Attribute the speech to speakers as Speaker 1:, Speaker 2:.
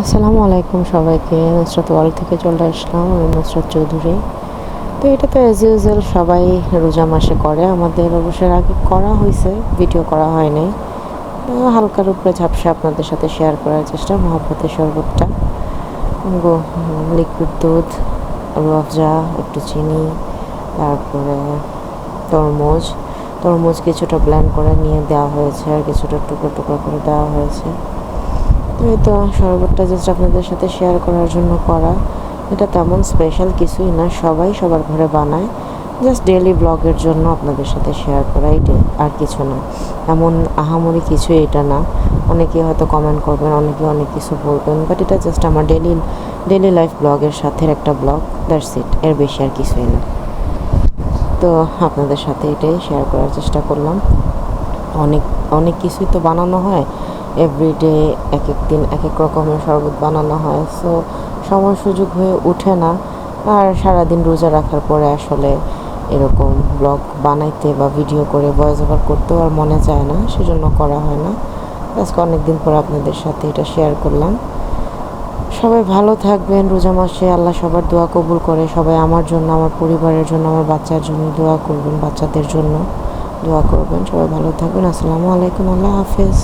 Speaker 1: আসসালামু আলাইকুম সবাইকে। নুসরাত ওয়ার্ল্ড থেকে চলে আসলাম, আমি নুসরাত চৌধুরী। তো এটা তো অ্যাজ ইউজুয়াল সবাই রোজা মাসে করে, আমাদের অবশ্যই আগে করা হয়েছে, ভিডিও করা হয়নি। হালকার উপরে ঝাপসা আপনাদের সাথে শেয়ার করার চেষ্টা। মহব্বতের শরবতটা, লিকুইড দুধ, রুয়াফজা, একটু চিনি, তারপরে তরমুজ তরমুজ কিছুটা ব্লেন্ড করে নিয়ে দেওয়া হয়েছে, আর কিছুটা টুকরো টুকরো করে দেওয়া হয়েছে। তো এই তো শরবতটা জাস্ট আপনাদের সাথে শেয়ার করার জন্য করা। এটা তেমন স্পেশাল কিছুই না, সবাই সবার ঘরে বানায়, জাস্ট ডেইলি ব্লগের জন্য আপনাদের সাথে শেয়ার করা, এটাই, আর কিছু না। এমন আহামরি কিছু এটা না। অনেকে হয়তো কমেন্ট করবেন, অনেকে অনেক কিছু বলবেন, বাট এটা জাস্ট আমার ডেইলি লাইফ ব্লগের সাথে একটা ব্লগ, দ্যাটস ইট, এর বেশি আর কিছুই না। তো আপনাদের সাথে এটাই শেয়ার করার চেষ্টা করলাম। অনেক অনেক কিছুই তো বানানো হয়, এভরিডে এক এক দিন এক এক রকমের শরবত বানানো হয়, সো সময় সুযোগ হয়ে ওঠে না। আর সারাদিন রোজা রাখার পরে আসলে এরকম ব্লগ বানাইতে বা ভিডিও করে ভয়েস ওভার করতেও আর মনে চায় না, সেজন্য করা হয় না। আজকে অনেক দিন পর আপনাদের সাথে এটা শেয়ার করলাম। সবাই ভালো থাকবেন রোজা মাসে, আল্লাহ সবার দোয়া কবুল করে। সবাই আমার জন্য, আমার পরিবারের জন্য, আমার বাচ্চার জন্য দোয়া করবেন, বাচ্চাদের জন্য দোয়া করবেন। সবাই ভালো থাকবেন। আসসালামু আলাইকুম, আল্লাহ হাফেজ।